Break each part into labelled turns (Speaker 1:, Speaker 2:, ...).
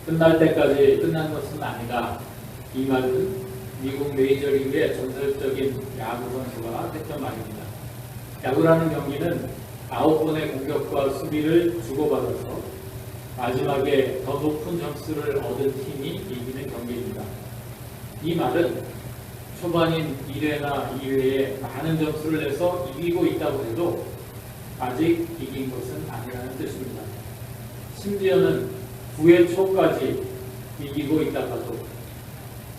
Speaker 1: 끝날 때까지 끝난 것은 아니다. 이 말은 미국 메이저리그의 전설적인 야구 선수가 했던 말입니다. 야구라는 경기는 9번의 공격과 수비를 주고받아서 마지막에 더 높은 점수를 얻은 팀이 이기는 경기입니다. 이 말은 초반인 1회나 2회에 많은 점수를 내서 이기고 있다고 해도 아직 이긴 것은 아니라는 뜻입니다. 심지어는 9회 초까지 이기고 있다가도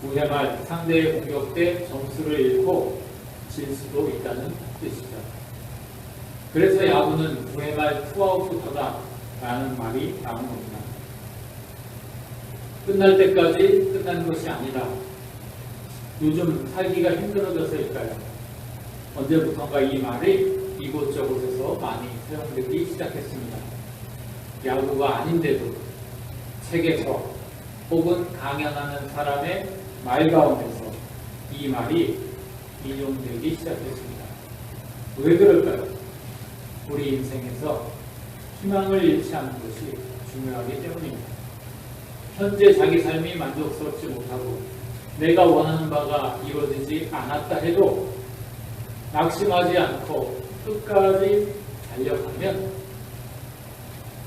Speaker 1: 9회 말 상대의 공격 때 점수를 잃고 질 수도 있다는 뜻이죠. 그래서 야구는 9회 말 투아웃부터다 라는 말이 나온 겁니다. 끝날 때까지 끝난 것이 아니다. 요즘 살기가 힘들어져서일까요? 언제부턴가 이 말이 이곳저곳에서 많이 사용되기 시작했습니다. 야구가 아닌데도 책에서 혹은 강연하는 사람의 말 가운데서 이 말이 인용되기 시작했습니다. 왜 그럴까요? 우리 인생에서 희망을 잃지 않는 것이 중요하기 때문입니다. 현재 자기 삶이 만족스럽지 못하고 내가 원하는 바가 이루어지지 않았다 해도 낙심하지 않고 끝까지 달려가면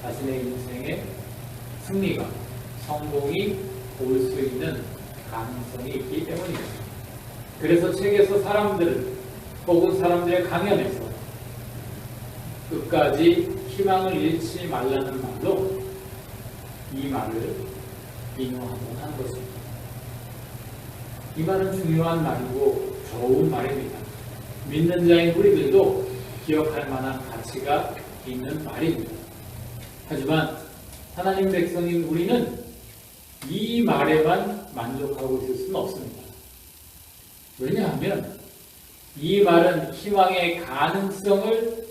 Speaker 1: 자신의 인생에 승리가, 성공이 올 수 있는 가능성이 있기 때문입니다. 그래서 책에서 사람들 혹은 사람들의 강연에서 끝까지 희망을 잃지 말라는 말로 이 말을 인용하곤 한 것입니다. 이 말은 중요한 말이고 좋은 말입니다. 믿는 자인 우리들도 기억할 만한 가치가 있는 말입니다. 하지만 하나님 백성인 우리는 이 말에만 만족하고 있을 수는 없습니다. 왜냐하면 이 말은 희망의 가능성을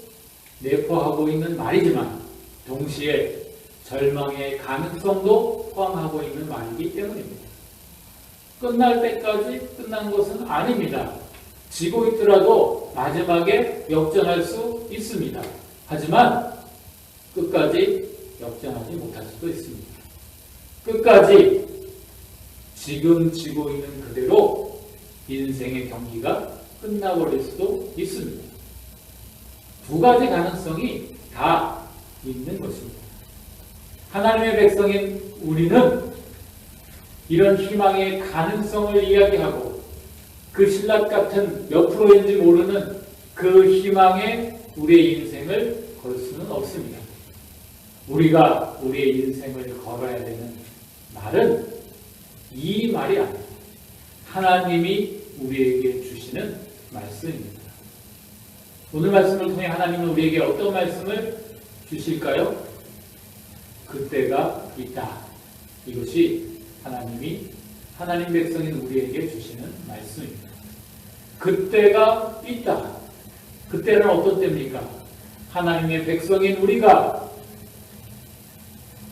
Speaker 1: 내포하고 있는 말이지만 동시에 절망의 가능성도 포함하고 있는 말이기 때문입니다. 끝날 때까지 끝난 것은 아닙니다. 지고 있더라도 마지막에 역전할 수 있습니다. 하지만 끝까지 역전하지 못할 수도 있습니다. 끝까지 지금 지고 있는 그대로 인생의 경기가 끝나버릴 수도 있습니다. 두 가지 가능성이 다 있는 것입니다. 하나님의 백성인 우리는 이런 희망의 가능성을 이야기하고 그 신라 같은 몇 프로인지 모르는 그 희망에 우리의 인생을 걸 수는 없습니다. 우리가 우리의 인생을 걸어야 되는 말은 이 말이 아닙니다. 하나님이 우리에게 주시는 말씀입니다. 오늘 말씀을 통해 하나님은 우리에게 어떤 말씀을 주실까요? 그때가 있다. 이것이 하나님 백성인 우리에게 주시는 말씀입니다. 그때가 있다. 그때는 어떤 때입니까? 하나님의 백성인 우리가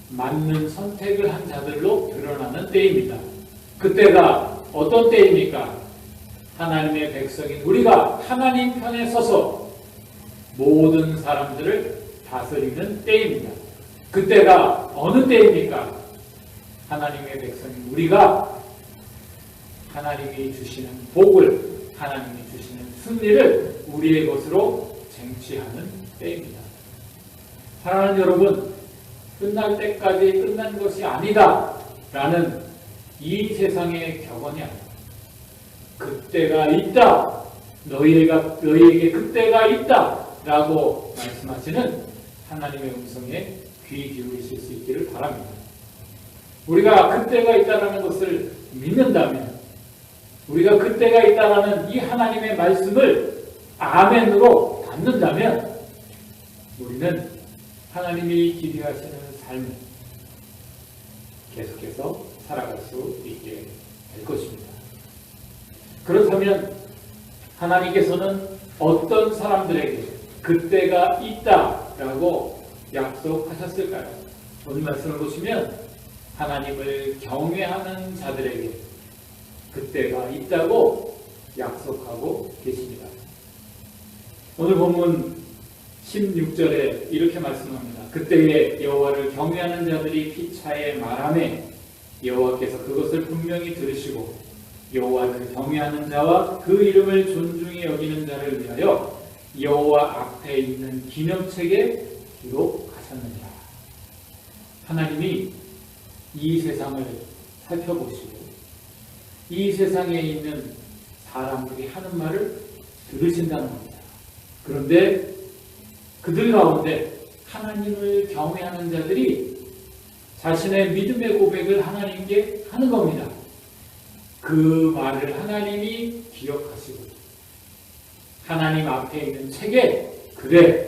Speaker 1: 맞는 선택을 한 자들로 드러나는 때입니다. 그때가 어떤 때입니까? 하나님의 백성인 우리가 하나님 편에 서서 모든 사람들을 다스리는 때입니다. 그때가 어느 때입니까? 하나님의 백성인 우리가 하나님이 주시는 복을, 하나님이 주시는 승리를 우리의 것으로 쟁취하는 때입니다. 사랑하는 여러분, 끝날 때까지 끝난 것이 아니다 라는 이 세상의 격언이 아닙니다. 그때가 있다. 너희에게 그때가 있다 라고 말씀하시는 하나님의 음성에 귀 기울이실 수 있기를 바랍니다. 우리가 그때가 있다라는 것을 믿는다면, 우리가 그때가 있다라는 이 하나님의 말씀을 아멘으로 받는다면 우리는 하나님이 기대하시는 삶을 계속해서 살아갈 수 있게 될 것입니다. 그렇다면 하나님께서는 어떤 사람들에게 그때가 있다라고 약속하셨을까요? 오늘 말씀을 보시면 하나님을 경외하는 자들에게 그때가 있다고 약속하고 계십니다. 오늘 본문 16절에 이렇게 말씀합니다. 그때에 여호와를 경외하는 자들이 피차에 말하매 여호와께서 그것을 분명히 들으시고 여호와를 경외하는 자와 그 이름을 존중히 여기는 자를 위하여 여호와 앞에 있는 기념책에 기록하셨느니라. 하나님이 이 세상을 살펴보시고 이 세상에 있는 사람들이 하는 말을 들으신다는 겁니다. 그런데 그들 가운데 하나님을 경외하는 자들이 자신의 믿음의 고백을 하나님께 하는 겁니다. 그 말을 하나님이 기억하시고 하나님 앞에 있는 책에 그래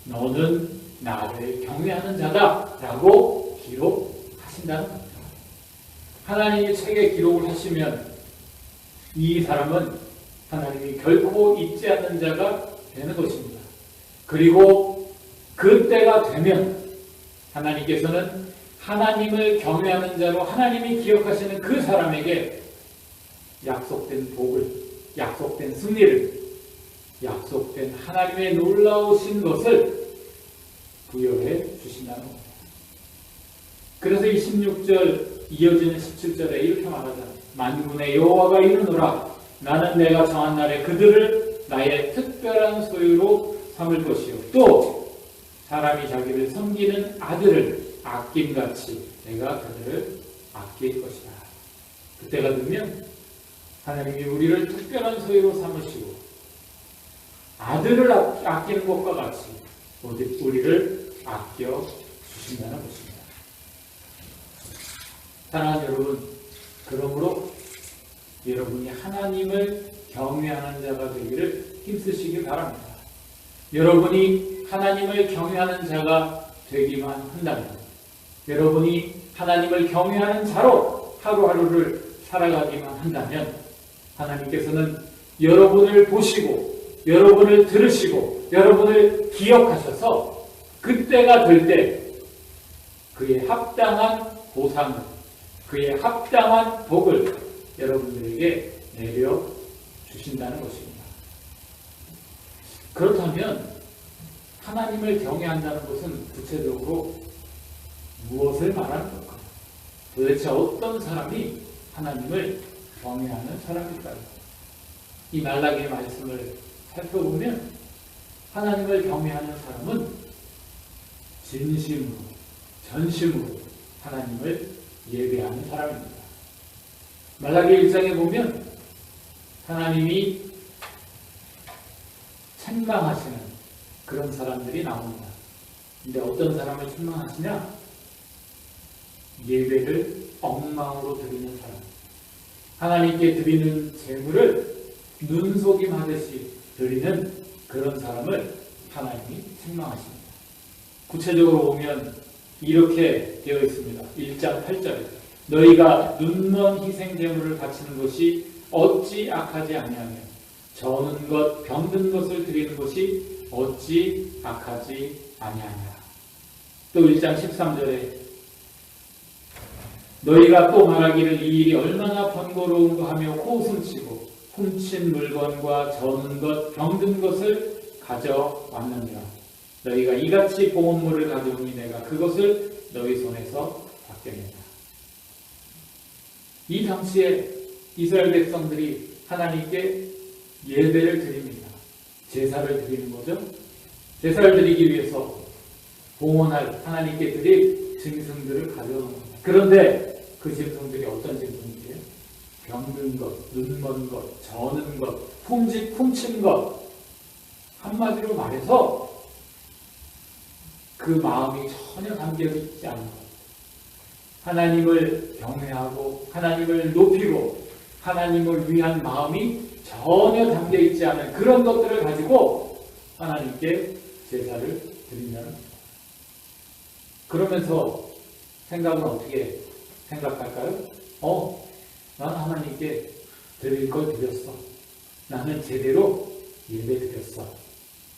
Speaker 1: 너는 나를 경외하는 자다 라고 기록하신다는 겁니다. 하나님이 책에 기록을 하시면 이 사람은 하나님이 결코 잊지 않는 자가 되는 것입니다. 그리고 그때가 되면 하나님께서는 하나님을 경외하는 자로 하나님이 기억하시는 그 사람에게 약속된 복을, 약속된 승리를, 약속된 하나님의 놀라우신 것을 부여해 주신다는 겁니다. 그래서 26절 이어지는 17절에 이렇게 말하잖아요. 만군의 여호와가 이르노라 나는 내가 정한 날에 그들을 나의 특별한 소유로 삼을 것이요 또 사람이 자기를 섬기는 아들을 아낌같이 내가 그들을 아낄 것이다. 그때가 되면 하나님이 우리를 특별한 소유로 삼으시고 아들을 아끼는 것과 같이 우리를 아껴 주신다는 것입니다. 사랑하는 여러분, 그러므로 여러분이 하나님을 경외하는 자가 되기를 힘쓰시기 바랍니다. 여러분이 하나님을 경외하는 자가 되기만 한다면, 여러분이 하나님을 경외하는 자로 하루하루를 살아가기만 한다면 하나님께서는 여러분을 보시고 여러분을 들으시고 여러분을 기억하셔서 그때가 될 때 그의 합당한 보상을, 그의 합당한 복을 여러분들에게 내려주신다는 것입니다. 그렇다면 하나님을 경외한다는 것은 구체적으로 무엇을 말하는 걸까요? 도대체 어떤 사람이 하나님을 경외하는 사람일까요? 이 말라기의 말씀을 살펴보면 하나님을 경외하는 사람은 진심으로, 전심으로 하나님을 예배하는 사람입니다. 말라기 1장에 보면 하나님이 책망하시는 그런 사람들이 나옵니다. 근데 어떤 사람을 책망하시냐? 예배를 엉망으로 드리는 사람. 하나님께 드리는 제물을 눈속임하듯이 드리는 그런 사람을 하나님이 책망하십니다. 구체적으로 보면 이렇게 되어 있습니다. 1장 8절에 너희가 눈먼 희생 제물을 바치는 것이 어찌 악하지 아니하며 저는 것 병든 것을 드리는 것이 어찌 악하지 아니하냐. 또 1장 13절에 너희가 또 말하기를 이 일이 얼마나 번거로운가 하며 호숨치고 훔친 물건과 저는 것 병든 것을 가져왔느니라. 너희가 이같이 보온물을 가져오니 내가 그것을 너희 손에서 받겠느냐. 이 당시에 이스라엘 백성들이 하나님께 예배를 드립니다. 제사를 드리는 거죠. 제사를 드리기 위해서 봉헌할 하나님께 드릴 짐승들을 가져오는 겁니다. 그런데 그 짐승들이 어떤 짐승들이에요? 병든 것, 눈먼 것, 저는 것, 훔친 것. 한마디로 말해서 그 마음이 전혀 담겨 있지 않은 것. 하나님을 경외하고 하나님을 높이고 하나님을 위한 마음이 전혀 담겨 있지 않은 그런 것들을 가지고 하나님께 제사를 드린다는 겁니다. 그러면서 생각은 어떻게 생각할까요? 난 하나님께 드릴 걸 드렸어. 나는 제대로 예배 드렸어.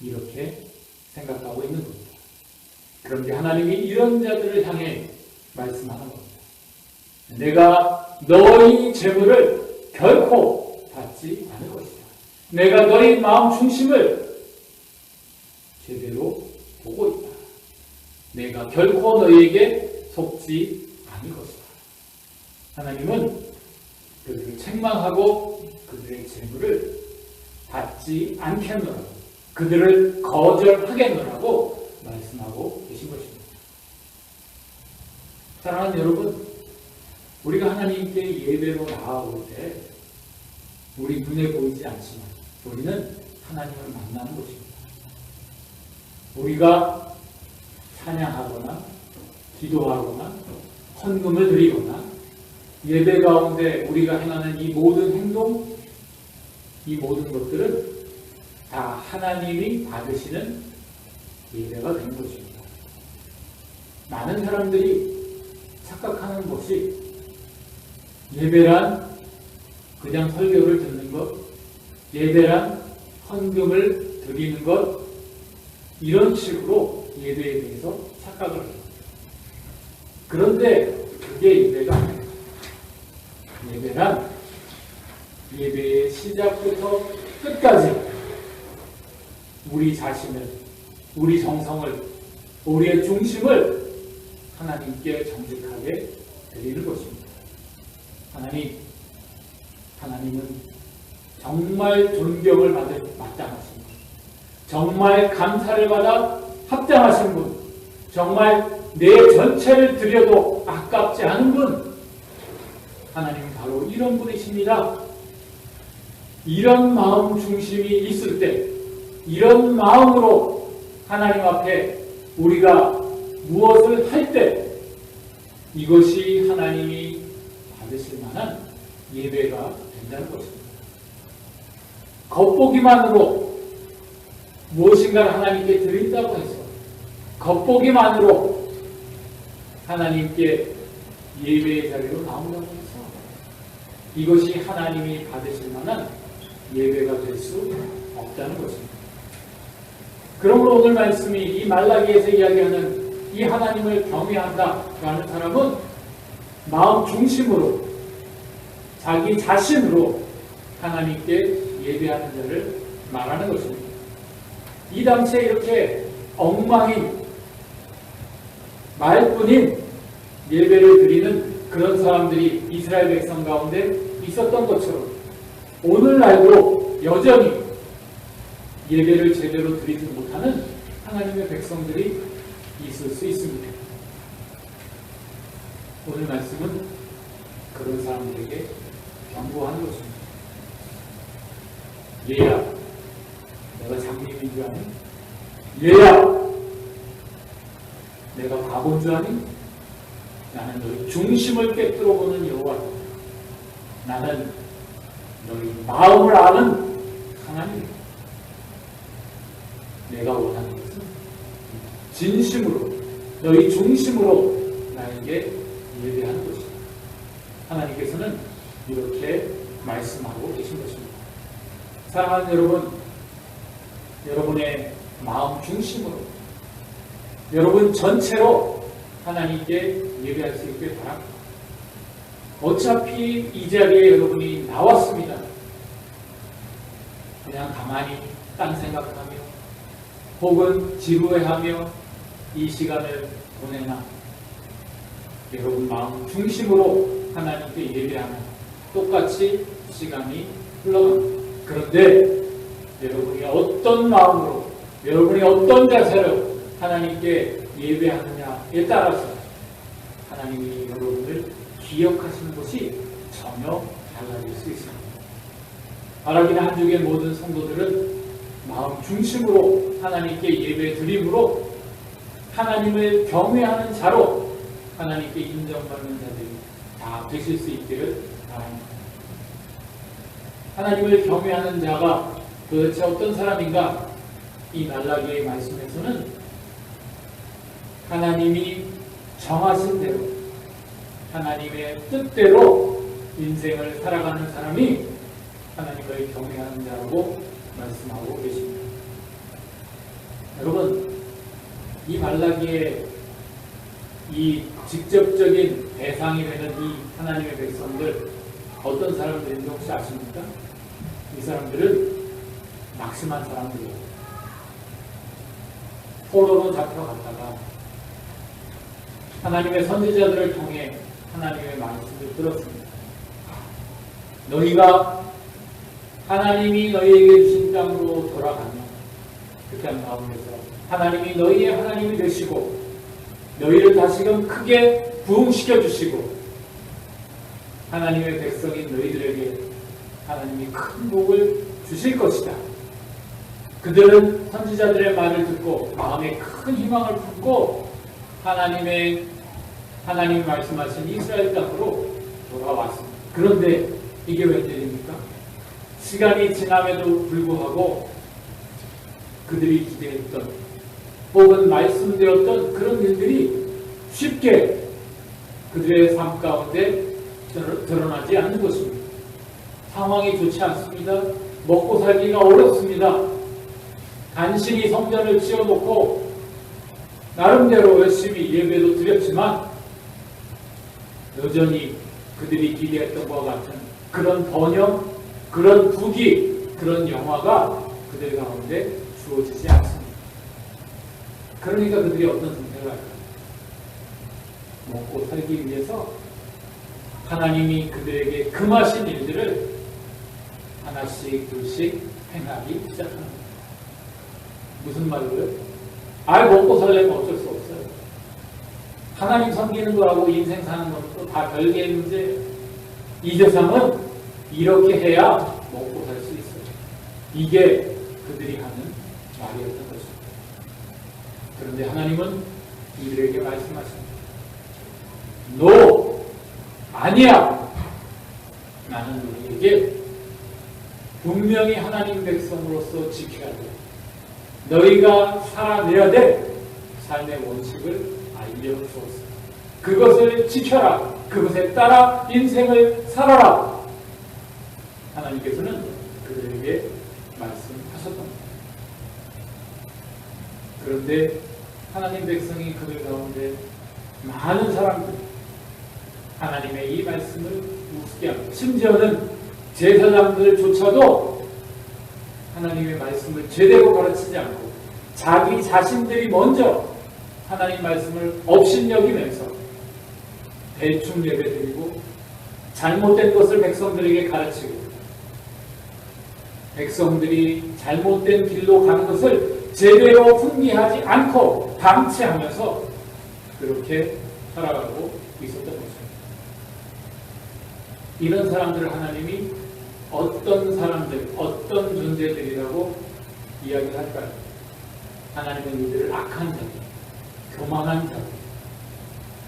Speaker 1: 이렇게 생각하고 있는 겁니다. 그런데 하나님이 이런 자들을 향해 말씀하는 겁니다. 내가 너희 재물을 결코 받지 않을 것이다. 내가 너희 마음 중심을 제대로 보고 있다. 내가 결코 너희에게 속지 않을 것이다. 하나님은 그들을 책망하고 그들의 재물을 받지 않겠노라고, 그들을 거절하겠노라고 말씀하고 계신 것입니다. 사랑하는 여러분, 우리가 하나님께 예배로 나아올 때 우리 눈에 보이지 않지만 우리는 하나님을 만나는 것입니다. 우리가 찬양하거나 기도하거나 헌금을 드리거나 예배 가운데 우리가 행하는 이 모든 행동, 이 모든 것들은 다 하나님이 받으시는 예배가 되는 것입니다. 많은 사람들이 착각하는 것이 예배란 그냥 설교를 듣는 것, 예배란 헌금을 드리는 것, 이런 식으로 예배에 대해서 착각을 해요. 그런데 그게 예배가 아니에요. 예배란 예배의 시작부터 끝까지 우리 자신을, 우리 정성을, 우리의 중심을 하나님께 정직하게 드리는 것입니다. 하나님은 정말 존경을 받을 마땅하신 분, 정말 감사를 받아 합당하신 분, 정말 내 전체를 드려도 아깝지 않은 분, 하나님은 바로 이런 분이십니다. 이런 마음 중심이 있을 때, 이런 마음으로 하나님 앞에 우리가 무엇을 할 때 이것이 하나님이 받으실 만한 예배가 된다는 것입니다. 겉보기만으로 무엇인가를 하나님께 드린다고 해서 겉보기만으로 하나님께 예배의 자리로 나온다고 해서 이것이 하나님이 받으실 만한 예배가 될 수 없다는 것입니다. 그러므로 오늘 말씀이 이 말라기에서 이야기하는 이 하나님을 경외한다라는 사람은 마음 중심으로 자기 자신으로 하나님께 예배하는 자를 말하는 것입니다. 이 당시에 이렇게 엉망인 말뿐인 예배를 드리는 그런 사람들이 이스라엘 백성 가운데 있었던 것처럼 오늘날도 여전히 예배를 제대로 드리지 못하는 하나님의 백성들이 있을 수 있습니다. 오늘 말씀은 그런 사람들에게 경고하는 것입니다. 얘야, 내가 장님인 줄 아니? 얘야, 내가 바본 줄 아니? 나는 너희 중심을 꿰뚫어 보는 여호와다. 나는 너희 마음을 아는 하나님이다. 내가 원하는 것은 진심으로, 너희 중심으로 나에게 예배하는 것이다. 하나님께서는 이렇게 말씀하고 계신 것입니다. 사랑하는 여러분, 여러분의 마음 중심으로, 여러분 전체로 하나님께 예배할 수 있길 바랍니다. 어차피 이 자리에 여러분이 나왔습니다. 그냥 가만히 딴 생각하며 혹은 지루해하며 이 시간을 보내나 여러분 마음 중심으로 하나님께 예배하면 똑같이 시간이 흘러갑니다. 그런데 여러분이 어떤 마음으로, 여러분이 어떤 자세로 하나님께 예배하느냐에 따라서 하나님이 여러분을 기억하시는 것이 전혀 달라질 수 있습니다. 바라기는 한중의 모든 성도들은 마음 중심으로 하나님께 예배 드림으로 하나님을 경외하는 자로 하나님께 인정받는 자들이 다 되실 수 있기를 바랍니다. 하나님을 경외하는 자가 도대체 어떤 사람인가? 이 말라기의 말씀에서는 하나님이 정하신 대로, 하나님의 뜻대로 인생을 살아가는 사람이 하나님을 경외하는 자라고 말씀하고 계십니다. 여러분, 이 말라기의 이 직접적인 대상이 되는 이 하나님의 백성들 어떤 사람들인지 혹시 아십니까? 이 사람들은 낙심한 사람들이에요. 포로로 잡혀갔다가 하나님의 선지자들을 통해 하나님의 말씀을 들었습니다. 너희가 하나님이 너희에게 주신 땅으로 돌아가면, 그렇게 한 가운데서 하나님이 너희의 하나님이 되시고 너희를 다시금 크게 부흥시켜 주시고 하나님의 백성인 너희들에게 하나님이 큰 복을 주실 것이다. 그들은 선지자들의 말을 듣고 마음에 큰 희망을 품고 하나님 말씀하신 이스라엘 땅으로 돌아왔습니다. 그런데 이게 웬일입니까? 시간이 지남에도 불구하고 그들이 기대했던 혹은 말씀드렸던 그런 일들이 쉽게 그들의 삶 가운데 드러나지 않는 것입니다. 상황이 좋지 않습니다. 먹고 살기가 어렵습니다. 간신히 성전을 지어놓고 나름대로 열심히 예배도 드렸지만 여전히 그들이 기대했던 것과 같은 그런 번영, 그런 부귀, 그런 영화가 그들 가운데 주어지지 않습니다. 그러니까 그들이 어떤 선택을 할까요? 먹고 살기 위해서 하나님이 그들에게 금하신 일들을 하나씩 둘씩 행하기 시작합니다. 무슨 말로요? 먹고 살려면 어쩔 수 없어요. 하나님 섬기는 거하고 인생 사는 것도 다 별개의 문제예요. 이 세상은 이렇게 해야 먹고 살 수 있어요. 이게 그들이 하는 말이었던 것입니다. 그런데 하나님은 이들에게 말씀하십니다. 너 아니야. 나는 너희에게 분명히 하나님 백성으로서 지켜야 돼. 너희가 살아내야 될 삶의 원칙을 알려주었어. 그것을 지켜라. 그것에 따라 인생을 살아라. 하나님께서는 그들에게 말씀하셨던 겁니다. 그런데 하나님 백성이 그들 가운데 많은 사람들이 하나님의 이 말씀을 우습게 합니다. 심지어는 제사장들조차도 하나님의 말씀을 제대로 가르치지 않고 자기 자신들이 먼저 하나님 말씀을 업신여기면서 대충 예배드리고 잘못된 것을 백성들에게 가르치고 백성들이 잘못된 길로 가는 것을 제대로 훈계하지 않고 방치하면서 그렇게 살아가고 있었던 것입니다. 이런 사람들을 하나님이 어떤 사람들, 어떤 존재들이라고 이야기할까요? 하나님은 이들을 악한 자들, 교만한 자들,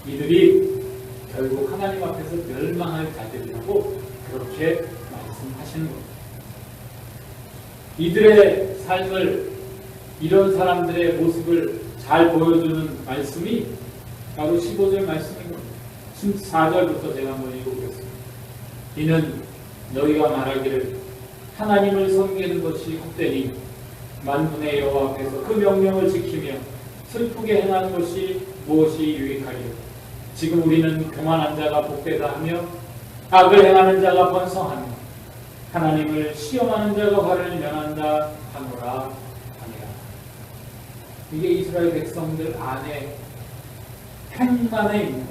Speaker 1: 이들이 결국 하나님 앞에서 멸망할 자들이라고 그렇게 말씀하시는 겁니다. 이들의 삶을, 이런 사람들의 모습을 잘 보여주는 말씀이 바로 15절 말씀인 겁니다. 14절부터 제가 한번 읽어보겠습니다. 이는 너희가 말하기를 하나님을 섬기는 것이 헛되니 만군의 여호와 앞에서 그 명령을 지키며 슬프게 행하는 것이 무엇이 유익하리요. 지금 우리는 교만한 자가 복되다 하며 악을 행하는 자가 번성하며 하나님을 시험하는 자가 화를 면한다 하노라 하니라. 이게 이스라엘 백성들 안에 행만에 있는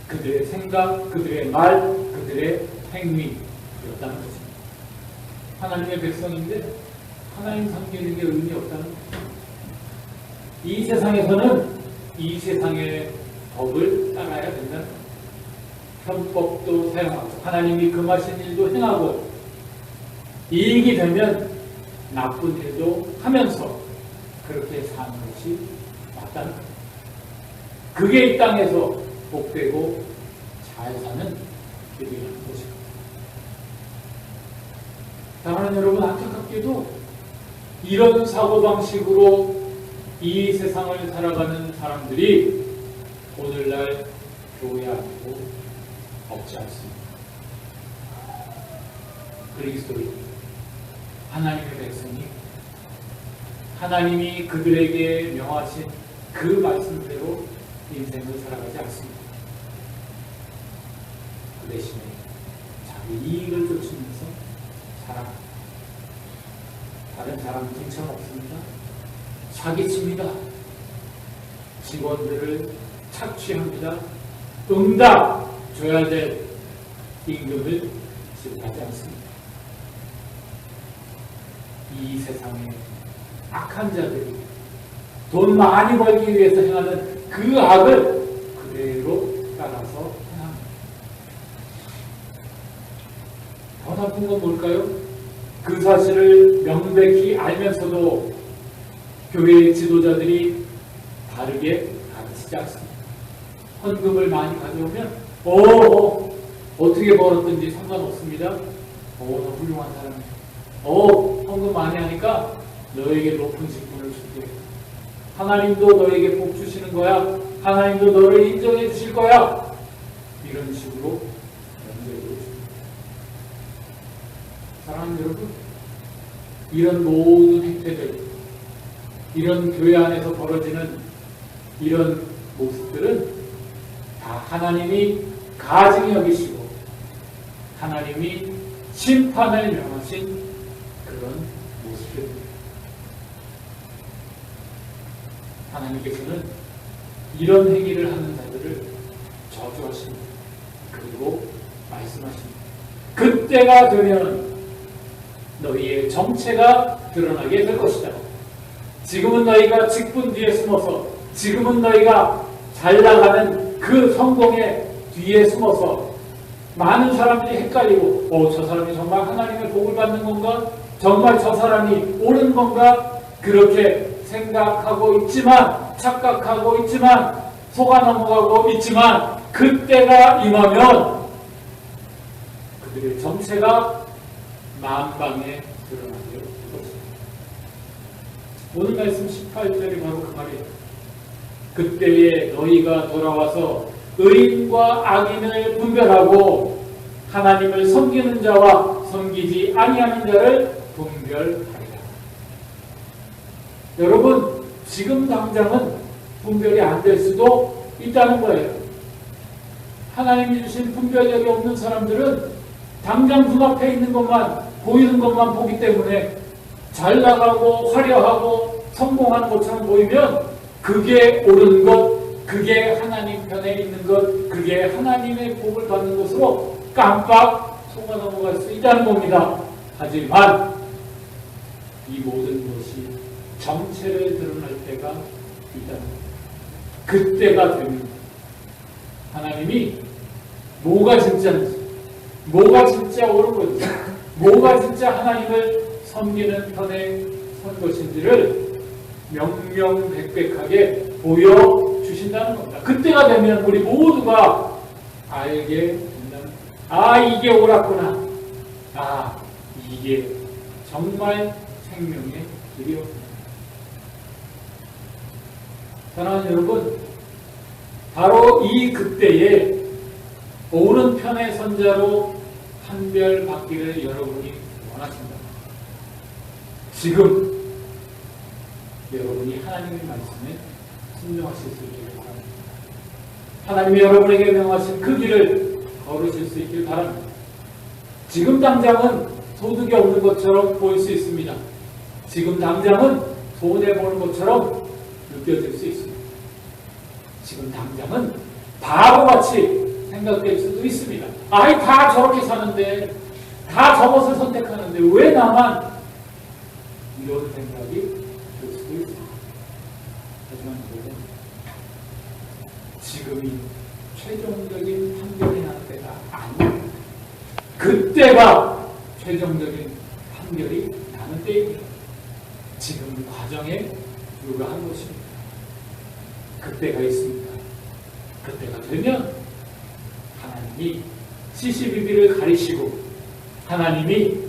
Speaker 1: 그들의 생각, 그들의 말, 그들의 행위였다는 것입니다. 하나님의 백성인데 하나님 섬기는 게 의미 없다는 것입니다. 이 세상에서는 이 세상의 법을 따라야 된다는 겁니다. 편법도 사용하고 하나님이 금하신 일도 행하고 이익이 되면 나쁜 일도 하면서 그렇게 사는 것이 맞다는 겁니다. 그게 이 땅에서 복되고 잘 사는 길이라는 것입니다. 사랑하는 여러분, 안타깝게도 이런 사고방식으로 이 세상을 살아가는 사람들이 오늘날 교회 안에도 없지 않습니다. 그리스도인 하나님의 백성이 하나님이 그들에게 명하신 그 말씀대로 인생을 살아가지 않습니다. 그 대신에 자기 이익을 쫓으면서 살아갑니다. 다른 사람 칭찬 없습니다. 사기칩니다. 직원들을 착취합니다. 응답 줘야 될 임금을 지급하지 않습니다. 이 세상에 악한 자들이 돈 많이 벌기 위해서 행하는 그 악을 그대로 따라서 행합니다. 더 나쁜 건 뭘까요? 그 사실을 명백히 알면서도 교회의 지도자들이 바르게 가르치지 않습니다. 헌금을 많이 가져오면 어떻게 벌었든지 상관없습니다. 너 훌륭한 사람이야. 헌금 많이 하니까 너에게 높은 직분을 줄게. 하나님도 너에게 복 주시는 거야. 하나님도 너를 인정해 주실 거야. 이런 식으로 연결해 줍니다. 사랑하는 여러분, 이런 모든 행태들, 이런 교회 안에서 벌어지는 이런 모습들은 다 하나님이 가증히 여기시고 하나님이 심판을 명하신 그런 모습입니다. 하나님께서는 이런 행위를 하는 자들을 저주하십니다. 그리고 말씀하십니다. 그때가 되면 너희의 정체가 드러나게 될 것이다. 지금은 너희가 직분 뒤에 숨어서, 지금은 너희가 잘 나가는 그 성공의 뒤에 숨어서 많은 사람들이 헷갈리고 저 사람이 정말 하나님의 복을 받는 건가? 정말 저 사람이 옳은 건가? 그렇게 생각하고 있지만, 착각하고 있지만, 속아 넘어가고 있지만, 그때가 임하면 그들의 정체가 만방에 드러나게 될 것입니다. 오늘 말씀 18절이 바로 그 말이에요. 그때에 너희가 돌아와서 의인과 악인을 분별하고 하나님을 섬기는 자와 섬기지 아니하는 자를 분별하리라. 여러분, 지금 당장은 분별이 안 될 수도 있다는 거예요. 하나님이 주신 분별력이 없는 사람들은 당장 눈앞에 있는 것만, 보이는 것만 보기 때문에 잘 나가고 화려하고 성공하는 것처럼 보이면 그게 옳은 것, 그게 하나님 편에 있는 것, 그게 하나님의 복을 받는 것으로 깜빡 속아 넘어갈 수 있다는 겁니다. 하지만 이 모든 것이 정체를 드러날 때가 있다는 겁니다. 그때가 되면 하나님이 뭐가 진짜인지, 뭐가 진짜 옳은 건지, 뭐가 진짜 하나님을 섬기는 편에 선 것인지를 명명백백하게 보여주신다는 겁니다. 그때가 되면 우리 모두가 알게 된다는, 이게 옳았구나. 이게 정말 생명의 길이었구나. 사랑하는 여러분, 바로 이 그때에 옳은 편의 선자로 판별받기를 여러분이 원하신다. 지금 여러분이 하나님의 말씀에 순종하실 수 있기를 바랍니다. 하나님이 여러분에게 명하신 그 길을 걸으실 수 있기를 바랍니다. 지금 당장은 소득이 없는 것처럼 보일 수 있습니다. 지금 당장은 손해보는 것처럼 느껴질 수 있습니다. 지금 당장은 바보같이 생각될 수도 있습니다. 다 저렇게 사는데, 다 저것을 선택하는데 왜 나만, 이런 생각이 들 수도 있습니다. 하지만 여러분, 지금이 최종적인 판결이 나는 때가 아닙니다. 그때가 최종적인 판결이 나는 때입니다. 지금 과정에 불과한 것입니다. 그때가 있습니다. 그때가 되면 하나님이 CCTV를 가리시고 하나님이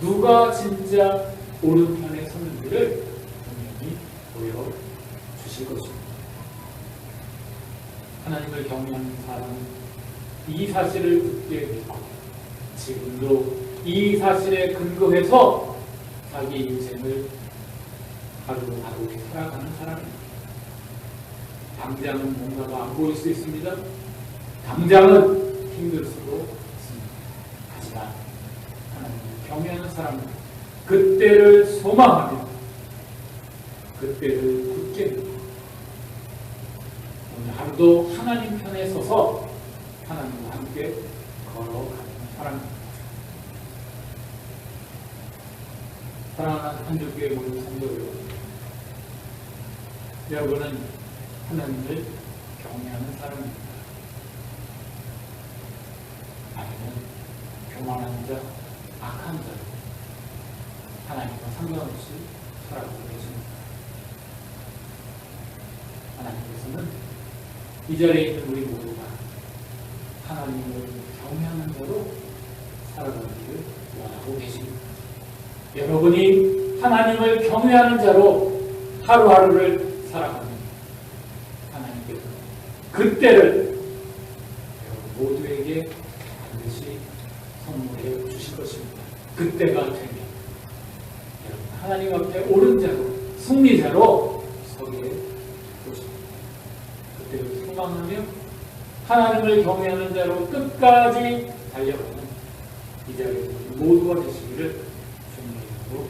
Speaker 1: 누가 진짜 옳은 편에 섰는지를 분명히 보여주실 것입니다. 하나님을 경외하는 사람은 이 사실을 굳게 믿고 지금도 이 사실에 근거해서 자기 인생을 하루하루 살아가는 사람입니다. 당장은 뭔가가 안 보일 수 있습니다. 당장은 힘들 수도 있습니다. 하지만 하나님을 경외하는 사람은 그때를 소망하며 그때를 굳게 믿고 오늘 하루도 하나님 편에 서서 하나님과 함께 걸어가는 사람입니다. 사랑하는 한주교회 모든 성도 여러분은 하나님을 경외하는 사람입니다. 아니면 교만한 자, 악한 자, 하나님과 상관없이 살아가고 계십니다. 하나님께서는 이 자리에 있는 우리 모두가 하나님을 경외하는 자로 살아가기를 원하고 계십니다. 여러분이 하나님을 경외하는 자로 하루하루를 살아가면 하나님께서 그때를 여러분 모두에게 반드시 선물해 주실 것입니다. 그때가 되면 여러분 하나님 앞에 옳은 자로 승리자로 서게 되십니다. 그때를 소망하며 하나님을 경외하는 자로 끝까지 달려가는 이 자리에 모두가 되시기를 주님의 이름으로